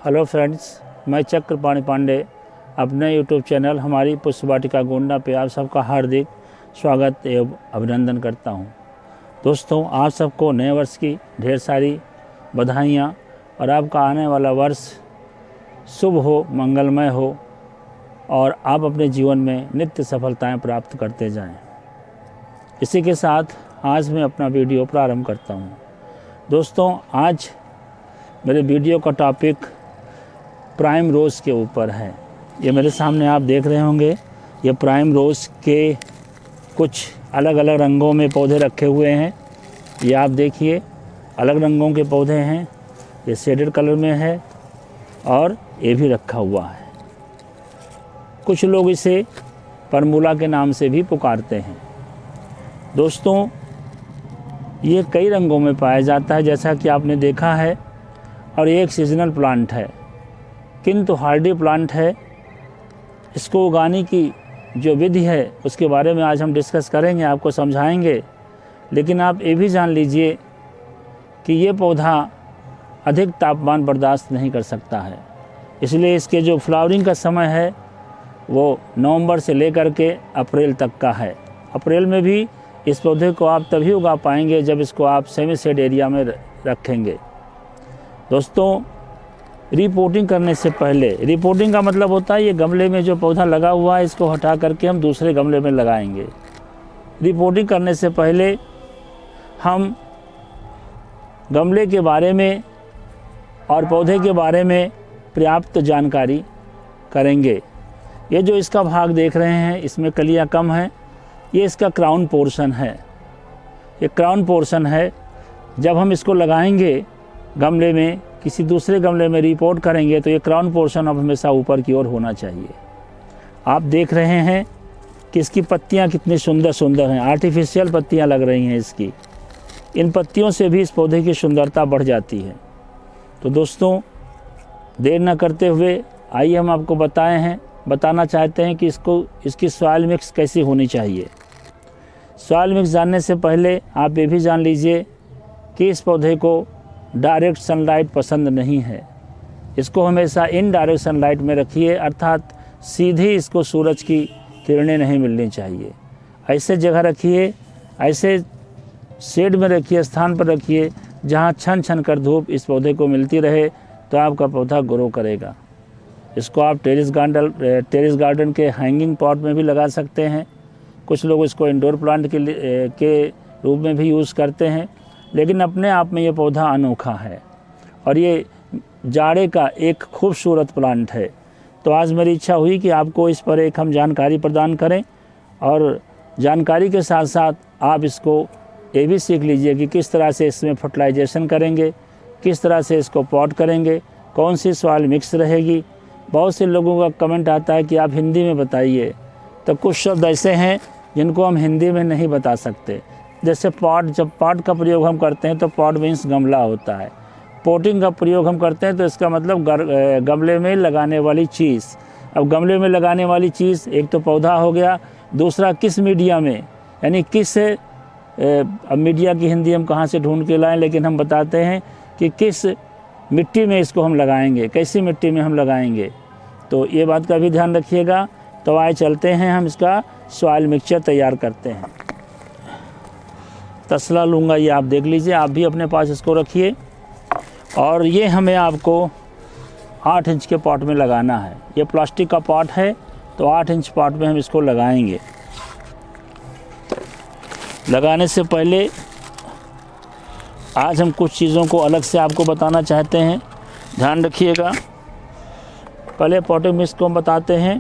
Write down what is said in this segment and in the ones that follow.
Hello friends, मैं चक्रपाणि पांडे अपने YouTube channel हमारी पुष्प वाटिका गोंडा पे आप सबका हार्दिक स्वागत एवं अभिनंदन करता हूं। दोस्तों, आप सबको नए वर्ष की ढेर सारी बधाइयां और आपका आने वाला वर्ष शुभ हो, मंगलमय हो और आप अपने जीवन में नित्य सफलताएं प्राप्त करते जाएं। इसी के साथ आज मैं अपना वीडियो प्रारंभ करता हूं। दोस्तों, आज मेरे वीडियो का टॉपिक प्राइम रोज़ के ऊपर है। ये मेरे सामने आप देख रहे होंगे, ये प्राइम रोज़ के कुछ अलग अलग रंगों में पौधे रखे हुए हैं। ये आप देखिए, अलग रंगों के पौधे हैं। ये शेडेड कलर में है और ये भी रखा हुआ है। कुछ लोग इसे परमूला के नाम से भी पुकारते हैं। दोस्तों, ये कई रंगों में पाया जाता है, जैसा कि आपने देखा है, और ये एक सीजनल प्लांट है, किंतु हार्डी प्लांट है। इसको उगाने की जो विधि है उसके बारे में आज हम डिस्कस करेंगे, आपको समझाएंगे। लेकिन आप ये भी जान लीजिए कि ये पौधा अधिक तापमान बर्दाश्त नहीं कर सकता है, इसलिए इसके जो फ्लावरिंग का समय है वो नवंबर से लेकर के अप्रैल तक का है। अप्रैल में भी इस पौधे को आप तभी उगा पाएंगे जब इसको आप सेमी शेड एरिया में रखेंगे। दोस्तों, रिपोर्टिंग करने से पहले, रिपोर्टिंग का मतलब होता है ये गमले में जो पौधा लगा हुआ है इसको हटा करके हम दूसरे गमले में लगाएंगे। रिपोर्टिंग करने से पहले हम गमले के बारे में और पौधे के बारे में पर्याप्त जानकारी करेंगे। ये जो इसका भाग देख रहे हैं, इसमें कलियां कम हैं, ये इसका क्राउन पोर्शन है। ये क्राउन पोर्शन है। जब हम इसको लगाएंगे गमले में, किसी दूसरे गमले में रिपोर्ट करेंगे तो ये क्राउन पोर्शन अब हमेशा ऊपर की ओर होना चाहिए। आप देख रहे हैं कि इसकी पत्तियां कितनी सुंदर सुंदर हैं, आर्टिफिशियल पत्तियां लग रही हैं इसकी। इन पत्तियों से भी इस पौधे की सुंदरता बढ़ जाती है। तो दोस्तों, देर न करते हुए आइए हम आपको बताना चाहते हैं कि इसकी सॉइल मिक्स कैसी होनी चाहिए। सॉइल मिक्स जानने से पहले आप ये भी जान लीजिए कि इस पौधे को डायरेक्ट सनलाइट पसंद नहीं है। इसको हमेशा इनडायरेक्ट सनलाइट में रखिए, अर्थात सीधी इसको सूरज की किरणें नहीं मिलनी चाहिए। ऐसे जगह रखिए, ऐसे शेड में रखिए, स्थान पर रखिए जहाँ छन छन कर धूप इस पौधे को मिलती रहे, तो आपका पौधा ग्रो करेगा। इसको आप टेरेस गार्डन के हैंगिंग पॉट में भी लगा सकते हैं। कुछ लोग इसको इंडोर प्लांट के रूप में भी यूज़ करते हैं। लेकिन अपने आप में ये पौधा अनोखा है और ये जाड़े का एक खूबसूरत प्लांट है। तो आज मेरी इच्छा हुई कि आपको इस पर एक हम जानकारी प्रदान करें, और जानकारी के साथ साथ आप इसको ये भी सीख लीजिए कि किस तरह से इसमें फर्टिलाइजेशन करेंगे, किस तरह से इसको पॉट करेंगे, कौन सी सॉइल मिक्स रहेगी। बहुत से लोगों का कमेंट आता है कि आप हिंदी में बताइए, तो कुछ शब्द ऐसे हैं जिनको हम हिंदी में नहीं बता सकते। जैसे पॉट, जब पॉट का प्रयोग हम करते हैं तो पॉट मीन्स गमला होता है। पोटिंग का प्रयोग हम करते हैं तो इसका मतलब गमले में लगाने वाली चीज़। अब गमले में लगाने वाली चीज़ एक तो पौधा हो गया, दूसरा किस मीडिया में, यानी किस, अब मीडिया की हिंदी हम कहाँ से ढूंढ के लाएं, लेकिन हम बताते हैं कि किस मिट्टी में इसको हम लगाएंगे, कैसी मिट्टी में हम लगाएंगे। तो ये बात का भी ध्यान रखिएगा। तो आइए चलते हैं, हम इसका सॉइल मिक्सचर तैयार करते हैं। तसला लूँगा, ये आप देख लीजिए, आप भी अपने पास इसको रखिए। और ये हमें आपको 8 इंच के पॉट में लगाना है। ये प्लास्टिक का पॉट है, तो 8 इंच पॉट में हम इसको लगाएंगे। लगाने से पहले आज हम कुछ चीज़ों को अलग से आपको बताना चाहते हैं, ध्यान रखिएगा। पहले पॉटिंग मिक्स को हम बताते हैं।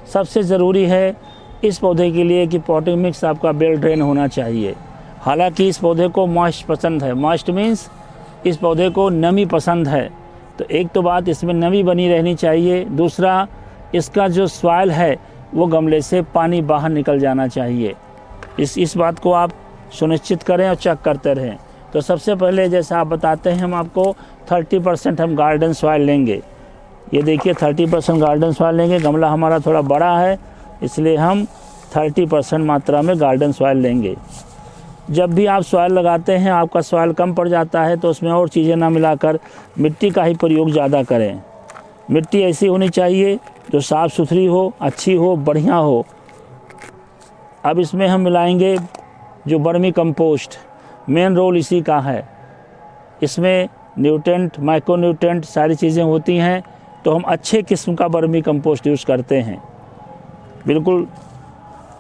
सबसे ज़रूरी है इस पौधे के लिए कि पॉटिंग मिक्स आपका वेल ड्रेन होना चाहिए। हालांकि इस पौधे को मॉइस्ट पसंद है, मॉइस्ट मीन्स इस पौधे को नमी पसंद है। तो एक तो बात, इसमें नमी बनी रहनी चाहिए। दूसरा, इसका जो सॉइल है वो गमले से पानी बाहर निकल जाना चाहिए। इस बात को आप सुनिश्चित करें और चेक करते रहें। तो सबसे पहले जैसा आप बताते हैं, हम आपको 30% हम गार्डन सॉइल लेंगे। ये देखिए 30% गार्डन सॉइल लेंगे। गमला हमारा थोड़ा बड़ा है, इसलिए हम 30% मात्रा में गार्डन सॉइल लेंगे। जब भी आप सॉइल लगाते हैं आपका सॉइल कम पड़ जाता है तो उसमें और चीज़ें ना मिलाकर मिट्टी का ही प्रयोग ज़्यादा करें। मिट्टी ऐसी होनी चाहिए जो साफ़ सुथरी हो, अच्छी हो, बढ़िया हो। अब इसमें हम मिलाएंगे जो वर्मी कंपोस्ट, मेन रोल इसी का है। इसमें न्यूट्रेंट, माइक्रोन्यूट्रेंट सारी चीज़ें होती हैं, तो हम अच्छे किस्म का वर्मी कंपोस्ट यूज़ करते हैं। बिल्कुल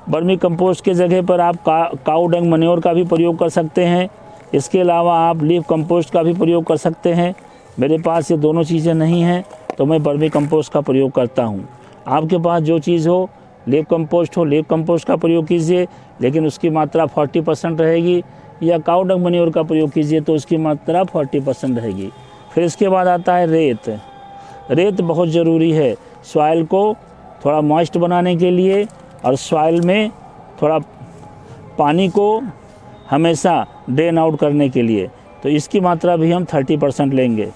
वर्मी कंपोस्ट के जगह पर आप काऊ डंग मैन्योर का भी प्रयोग कर सकते हैं। इसके अलावा आप लीफ कंपोस्ट का भी प्रयोग कर सकते हैं। मेरे पास ये दोनों चीज़ें नहीं हैं, तो मैं वर्मी कंपोस्ट का प्रयोग करता हूँ। आपके पास जो चीज़ हो, लीफ कंपोस्ट हो, लीफ कंपोस्ट का प्रयोग कीजिए, लेकिन उसकी मात्रा 40% रहेगी, या काऊ डंग मैन्योर का प्रयोग कीजिए तो उसकी मात्रा 40% रहेगी। फिर इसके बाद आता है रेत। रेत बहुत ज़रूरी है सॉइल को थोड़ा मॉइस्ट बनाने के लिए, और सॉइल में थोड़ा पानी को हमेशा ड्रेन आउट करने के लिए। तो इसकी मात्रा भी हम 30% लेंगे।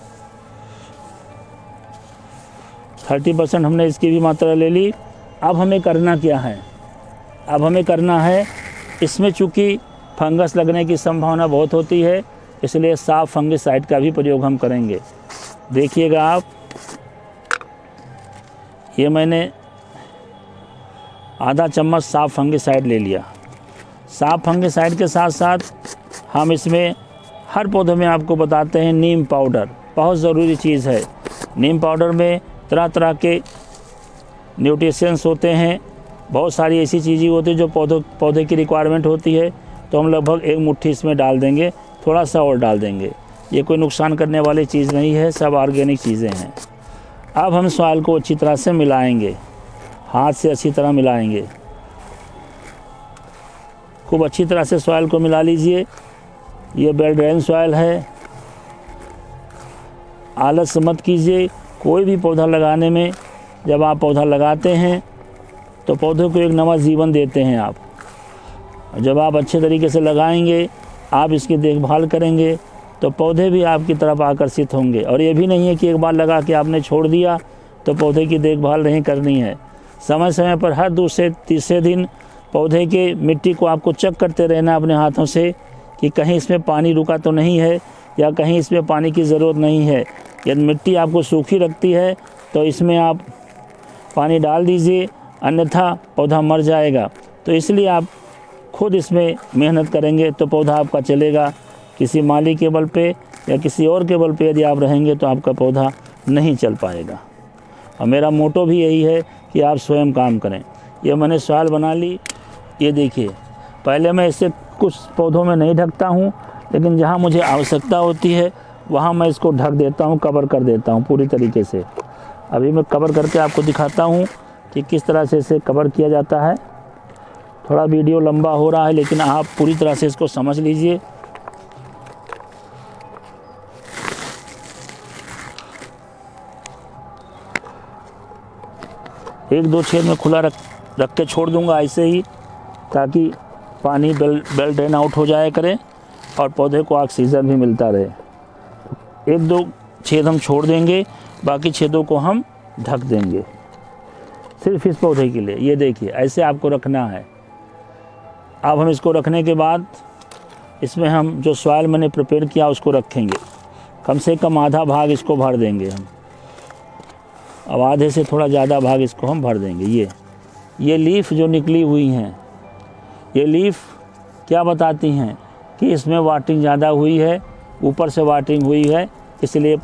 30% हमने इसकी भी मात्रा ले ली। अब हमें करना क्या है? अब हमें करना है, इसमें चूँकि फंगस लगने की संभावना बहुत होती है, इसलिए साफ फंगिसाइड का भी प्रयोग हम करेंगे। देखिएगा आप, ये मैंने आधा चम्मच साफ फंगिसाइड ले लिया। साफ फंगिसाइड के साथ साथ हम इसमें हर पौधे में आपको बताते हैं नीम पाउडर बहुत ज़रूरी चीज़ है। नीम पाउडर में तरह तरह के न्यूट्रिशंस होते हैं, बहुत सारी ऐसी चीज़ें होती हैं जो पौधे की रिक्वायरमेंट होती है। तो हम लगभग 1 मुट्ठी इसमें डाल देंगे, थोड़ा सा और डाल देंगे। ये कोई नुकसान करने वाली चीज़ नहीं है, सब ऑर्गेनिक चीज़ें हैं। अब हम सॉइल को अच्छी तरह से मिलाएंगे, हाथ से अच्छी तरह मिलाएंगे। खूब अच्छी तरह से सॉइल को मिला लीजिए। ये वेल ड्रेन सॉइल है। आलस मत कीजिए। कोई भी पौधा लगाने में, जब आप पौधा लगाते हैं तो पौधे को एक नवा जीवन देते हैं आप। जब आप अच्छे तरीके से लगाएंगे, आप इसकी देखभाल करेंगे, तो पौधे भी आपकी तरफ आकर्षित होंगे। और ये भी नहीं है कि एक बार लगा के आपने छोड़ दिया तो पौधे की देखभाल नहीं करनी है। समय समय पर हर दूसरे तीसरे दिन पौधे के मिट्टी को आपको चेक करते रहना अपने हाथों से कि कहीं इसमें पानी रुका तो नहीं है, या कहीं इसमें पानी की ज़रूरत नहीं है। यदि मिट्टी आपको सूखी रखती है तो इसमें आप पानी डाल दीजिए, अन्यथा पौधा मर जाएगा। तो इसलिए आप खुद इसमें मेहनत करेंगे तो पौधा आपका चलेगा। किसी माली के बल पे या किसी और के बल पे यदि आप रहेंगे तो आपका पौधा नहीं चल पाएगा। और मेरा मोटो भी यही है कि आप स्वयं काम करें। ये मैंने सॉइल बना ली। ये देखिए, पहले मैं इसे कुछ पौधों में नहीं ढकता हूँ, लेकिन जहाँ मुझे आवश्यकता होती है वहाँ मैं इसको ढक देता हूँ, कवर कर देता हूँ पूरी तरीके से। अभी मैं कवर करके आपको दिखाता हूँ कि किस तरह से इसे कवर किया जाता है। थोड़ा वीडियो लंबा हो रहा है, लेकिन आप पूरी तरह से इसको समझ लीजिए। एक दो छेद में खुला रख के छोड़ दूंगा ऐसे ही, ताकि पानी बेल ड्रेन आउट हो जाए करे और पौधे को ऑक्सीजन भी मिलता रहे। एक दो छेद हम छोड़ देंगे, बाकी छेदों को हम ढक देंगे सिर्फ इस पौधे के लिए। ये देखिए, ऐसे आपको रखना है। अब हम इसको रखने के बाद इसमें हम जो सॉइल मैंने प्रिपेयर किया उसको रखेंगे। कम से कम आधा भाग इसको भर देंगे हम। अब आधे से थोड़ा ज़्यादा भाग इसको हम भर देंगे। ये लीफ जो निकली हुई हैं, ये लीफ क्या बताती हैं कि इसमें वाटरिंग ज़्यादा हुई है, ऊपर से वाटरिंग हुई है, इसलिए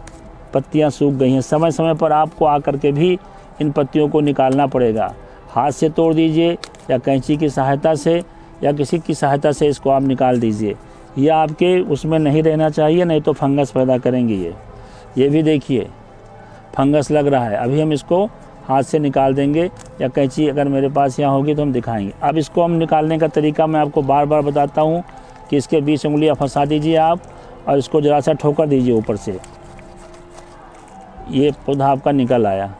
पत्तियां सूख गई हैं। समय समय पर आपको आकर के भी इन पत्तियों को निकालना पड़ेगा। हाथ से तोड़ दीजिए या कैंची की सहायता से या किसी की सहायता से इसको आप निकाल दीजिए। ये आपके उसमें नहीं रहना चाहिए, नहीं तो फंगस पैदा करेंगे। ये भी देखिए फंगस लग रहा है। अभी हम इसको हाथ से निकाल देंगे, या कैंची अगर मेरे पास यहाँ होगी तो हम दिखाएंगे। अब इसको हम निकालने का तरीका मैं आपको बार बार बताता हूँ कि इसके बीच उंगलियाँ फंसा दीजिए आप, और इसको ज़रा सा ठोकर दीजिए ऊपर से। ये पौधा आपका निकल आया।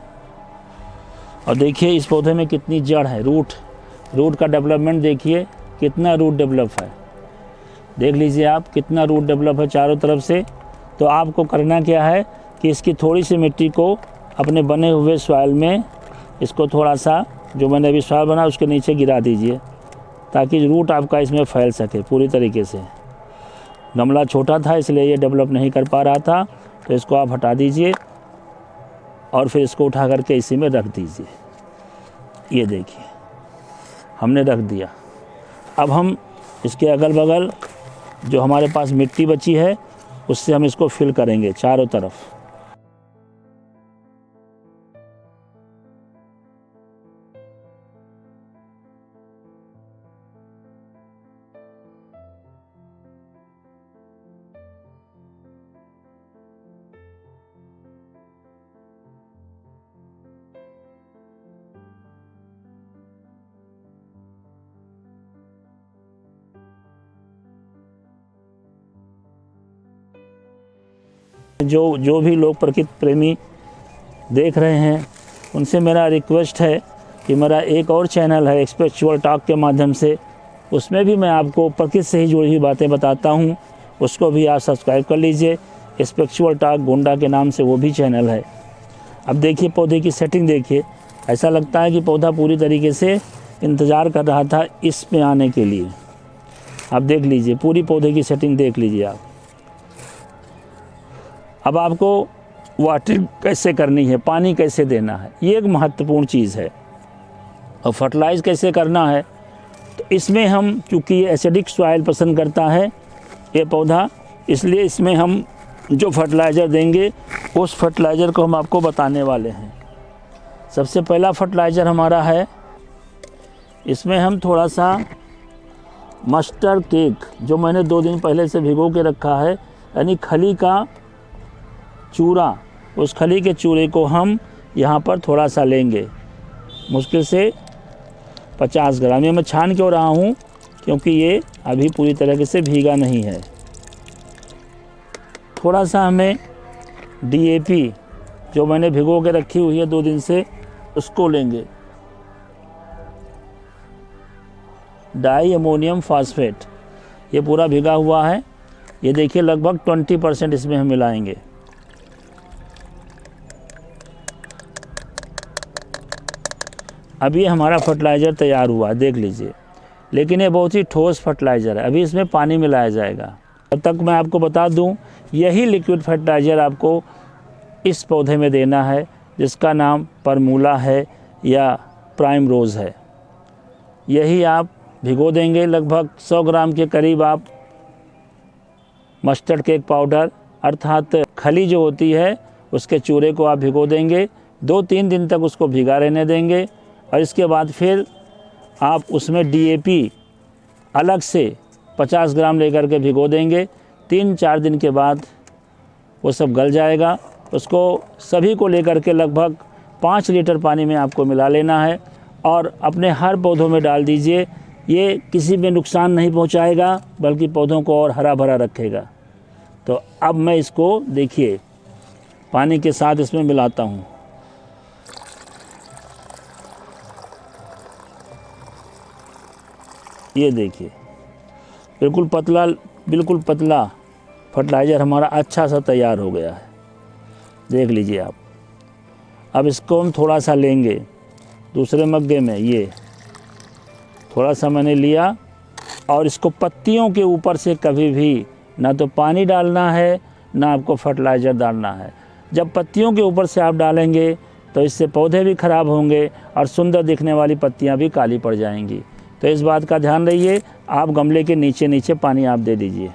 और देखिए इस पौधे में कितनी जड़ है, रूट का डेवलपमेंट देखिए, कितना रूट डेवलप है। देख लीजिए आप, कितना रूट डेवलप है चारों तरफ से। तो आपको करना क्या है कि इसकी थोड़ी सी मिट्टी को अपने बने हुए सॉइल में, इसको थोड़ा सा जो मैंने अभी सॉइल बना उसके नीचे गिरा दीजिए, ताकि रूट आपका इसमें फैल सके पूरी तरीके से। गमला छोटा था इसलिए ये डेवलप नहीं कर पा रहा था, तो इसको आप हटा दीजिए। और फिर इसको उठा करके इसी में रख दीजिए। ये देखिए हमने रख दिया। अब हम इसके अगल बगल जो हमारे पास मिट्टी बची है उससे हम इसको फिल करेंगे चारों तरफ। जो भी लोग प्रकृति प्रेमी देख रहे हैं उनसे मेरा रिक्वेस्ट है कि मेरा एक और चैनल है स्पिरिचुअल टॉक के माध्यम से, उसमें भी मैं आपको प्रकृति से ही जुड़ी हुई बातें बताता हूँ, उसको भी आप सब्सक्राइब कर लीजिए। स्पिरिचुअल टॉक गोंडा के नाम से वो भी चैनल है। अब देखिए पौधे की सेटिंग देखिए, ऐसा लगता है कि पौधा पूरी तरीके से इंतज़ार कर रहा था इसमें आने के लिए। आप देख लीजिए पूरी पौधे की सेटिंग देख लीजिए आप। अब आपको वाटरिंग कैसे करनी है, पानी कैसे देना है, ये एक महत्वपूर्ण चीज़ है। और फर्टिलाइज़ कैसे करना है, तो इसमें हम चूँकि ये एसिडिक सॉइल पसंद करता है ये पौधा, इसलिए इसमें हम जो फर्टिलाइज़र देंगे उस फर्टिलाइज़र को हम आपको बताने वाले हैं। सबसे पहला फर्टिलाइज़र हमारा है, इसमें हम थोड़ा सा मस्टर्ड केक जो मैंने 2 दिन पहले से भिगो के रखा है, यानी खली का चूरा, उस खली के चूरे को हम यहाँ पर थोड़ा सा लेंगे, मुश्किल से 50 ग्राम। ये मैं छान क्यों रहा हूँ, क्योंकि ये अभी पूरी तरीके से भीगा नहीं है। थोड़ा सा हमें DAP जो मैंने भिगो के रखी हुई है 2 दिन से, उसको लेंगे। डाई अमोनियम फास्फेट, ये पूरा भिगा हुआ है। ये देखिए लगभग 20% इसमें हम मिलाएंगे। अभी हमारा फर्टिलाइज़र तैयार हुआ देख लीजिए, लेकिन ये बहुत ही ठोस फर्टिलाइज़र है, अभी इसमें पानी मिलाया जाएगा। तब तक मैं आपको बता दूं, यही लिक्विड फर्टिलाइज़र आपको इस पौधे में देना है जिसका नाम परमूला है या प्राइम रोज़ है। यही आप भिगो देंगे, लगभग 100 ग्राम के करीब आप मस्टर्ड केक पाउडर अर्थात खली जो होती है उसके चूरे को आप भिगो देंगे। 2-3 दिन तक उसको भिगा रहने देंगे और इसके बाद फिर आप उसमें DAP अलग से 50 ग्राम लेकर के भिगो देंगे। 3-4 दिन के बाद वो सब गल जाएगा। उसको सभी को लेकर के लगभग 5 लीटर पानी में आपको मिला लेना है और अपने हर पौधों में डाल दीजिए। ये किसी में नुकसान नहीं पहुंचाएगा, बल्कि पौधों को और हरा भरा रखेगा। तो अब मैं इसको देखिए पानी के साथ इसमें मिलाता हूँ। ये देखिए बिल्कुल पतला फर्टिलाइज़र हमारा अच्छा सा तैयार हो गया है, देख लीजिए आप। अब इसको हम थोड़ा सा लेंगे दूसरे मग्गे में, ये थोड़ा सा मैंने लिया और इसको पत्तियों के ऊपर से कभी भी ना तो पानी डालना है ना आपको फर्टिलाइज़र डालना है। जब पत्तियों के ऊपर से आप डालेंगे तो इससे पौधे भी ख़राब होंगे और सुंदर दिखने वाली पत्तियां भी काली पड़ जाएंगी। तो इस बात का ध्यान रखिए, आप गमले के नीचे पानी आप दे दीजिए।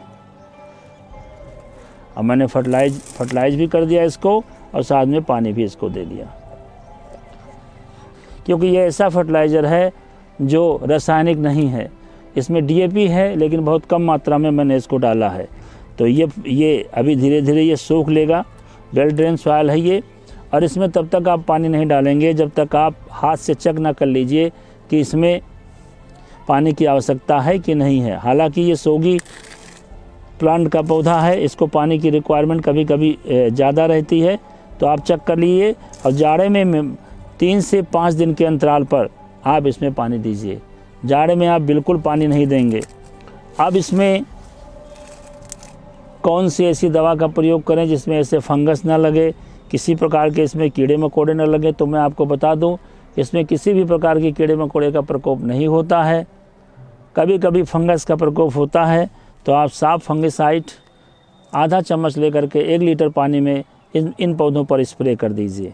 अब मैंने फर्टिलाइज भी कर दिया इसको और साथ में पानी भी इसको दे दिया, क्योंकि ये ऐसा फर्टिलाइज़र है जो रासायनिक नहीं है। इसमें DAP है लेकिन बहुत कम मात्रा में मैंने इसको डाला है। तो ये अभी धीरे धीरे ये सूख लेगा। वेल ड्रेन सॉइल है ये, और इसमें तब तक आप पानी नहीं डालेंगे जब तक आप हाथ से चेक ना कर लीजिए कि इसमें पानी की आवश्यकता है कि नहीं है। हालांकि ये सोगी प्लांट का पौधा है, इसको पानी की रिक्वायरमेंट कभी कभी ज़्यादा रहती है, तो आप चेक कर लीजिए। और जाड़े में 3 से 5 दिन के अंतराल पर आप इसमें पानी दीजिए। जाड़े में आप बिल्कुल पानी नहीं देंगे। अब इसमें कौन सी ऐसी दवा का प्रयोग करें जिसमें ऐसे फंगस ना लगे, किसी प्रकार के इसमें कीड़े मकोड़े न लगे, तो मैं आपको बता दूं इसमें किसी भी प्रकार के कीड़े मकोड़े का प्रकोप नहीं होता है। कभी कभी फंगस का प्रकोप होता है, तो आप साफ फंगिसाइड आधा चम्मच लेकर के 1 लीटर पानी में इन पौधों पर स्प्रे कर दीजिए।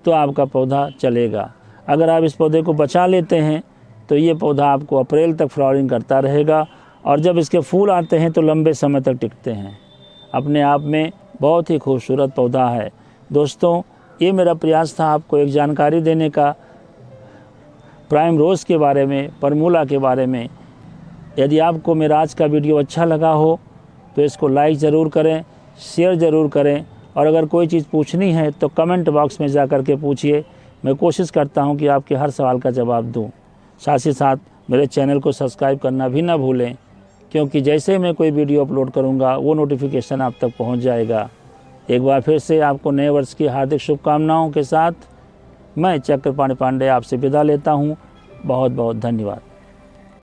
तो आपका पौधा चलेगा। अगर आप इस पौधे को बचा लेते हैं तो ये पौधा आपको अप्रैल तक फ्लावरिंग करता रहेगा और जब इसके फूल आते हैं तो लंबे समय तक टिकते हैं। अपने आप में बहुत ही खूबसूरत पौधा है। दोस्तों, ये मेरा प्रयास था आपको एक जानकारी देने का प्राइम रोज़ के बारे में, परमूला के बारे में। यदि आपको मेरा आज का वीडियो अच्छा लगा हो तो इसको लाइक ज़रूर करें, शेयर ज़रूर करें और अगर कोई चीज़ पूछनी है तो कमेंट बॉक्स में जा कर के पूछिए। मैं कोशिश करता हूं कि आपके हर सवाल का जवाब दूं। साथ ही साथ मेरे चैनल को सब्सक्राइब करना भी ना भूलें, क्योंकि जैसे मैं कोई वीडियो अपलोड करूंगा वो नोटिफिकेशन आप तक पहुंच जाएगा। एक बार फिर से आपको नए वर्ष की हार्दिक शुभकामनाओं के साथ मैं चक्रपाणि पांडे आपसे विदा लेता हूं। बहुत बहुत धन्यवाद।